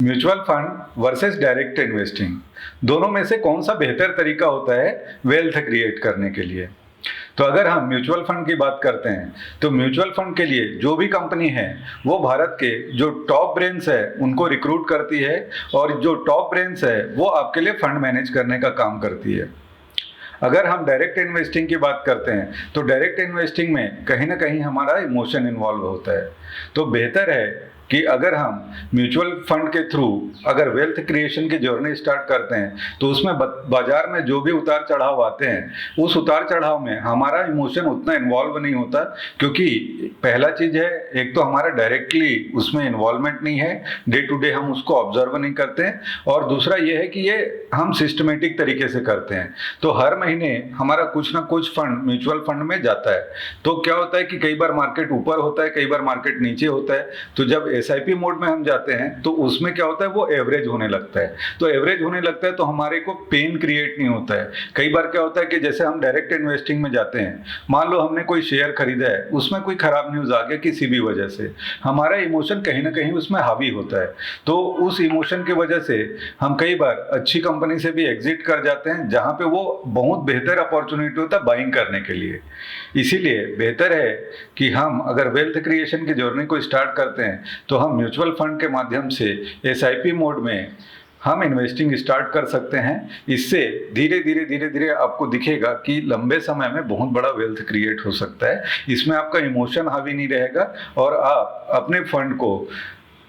Mutual fund versus direct investing, दोनों में से कौन सा बेहतर तरीका होता है वेल्थ क्रिएट करने के लिए। तो अगर हम म्यूचुअल फंड की बात करते हैं तो म्यूचुअल फंड के लिए जो भी कंपनी है वो भारत के जो टॉप ब्रेन्स है उनको रिक्रूट करती है, और जो टॉप ब्रेन्स है वो आपके लिए फंड मैनेज करने का काम करती है। अगर हम डायरेक्ट इन्वेस्टिंग की बात करते हैं तो डायरेक्ट इन्वेस्टिंग में कहीं ना कहीं हमारा इमोशन इन्वॉल्व होता है। तो बेहतर है कि अगर हम म्यूचुअल फंड के थ्रू अगर वेल्थ क्रिएशन की जर्नी स्टार्ट करते हैं तो उसमें बाजार में जो भी उतार चढ़ाव आते हैं उस उतार चढ़ाव में हमारा इमोशन उतना इन्वॉल्व नहीं होता, क्योंकि पहला चीज़ है एक तो हमारा डायरेक्टली उसमें इन्वॉल्वमेंट नहीं है, डे टू डे हम उसको ऑब्जर्व नहीं करते हैं, और दूसरा ये है कि ये हम सिस्टमेटिक तरीके से करते हैं। तो हर महीने हमारा कुछ ना कुछ फंड म्यूचुअल फंड में जाता है। तो क्या होता है कि कई बार मार्केट ऊपर होता है, कई बार मार्केट नीचे होता है। तो जब एसआईपी मोड में हम जाते हैं तो उसमें क्या होता है वो एवरेज होने लगता है। तो एवरेज होने लगता है तो हमारे को पेन क्रिएट नहीं होता है। कई बार क्या होता है कि जैसे हम डायरेक्ट इन्वेस्टिंग में जाते हैं, मान लो हमने कोई शेयर खरीदा है, उसमें कोई खराब न्यूज आ गया किसी भी वजह से, हमारा इमोशन कहीं ना कहीं उसमें हावी होता है। तो उस इमोशन की वजह से हम कई बार अच्छी कंपनी से भी एग्जिट कर जाते हैं जहां पे वो बहुत बेहतर अपॉर्चुनिटी होता है बाइंग करने के लिए। इसीलिए बेहतर है कि हम अगर वेल्थ क्रिएशन की जर्नी को स्टार्ट करते हैं तो हम म्यूचुअल फंड के माध्यम से एसआईपी मोड में हम इन्वेस्टिंग स्टार्ट कर सकते हैं। इससे धीरे धीरे आपको दिखेगा कि लंबे समय में बहुत बड़ा वेल्थ क्रिएट हो सकता है। इसमें आपका इमोशन हावी नहीं रहेगा और आप अपने फंड को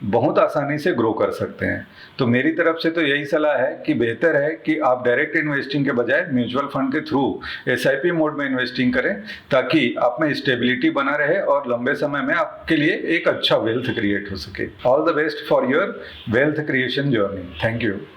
बहुत आसानी से ग्रो कर सकते हैं। तो मेरी तरफ से तो यही सलाह है कि बेहतर है कि आप डायरेक्ट इन्वेस्टिंग के बजाय म्यूचुअल फंड के थ्रू एसआईपी मोड में इन्वेस्टिंग करें, ताकि आप में स्टेबिलिटी बना रहे और लंबे समय में आपके लिए एक अच्छा वेल्थ क्रिएट हो सके। All the best for your wealth creation journey. Thank you.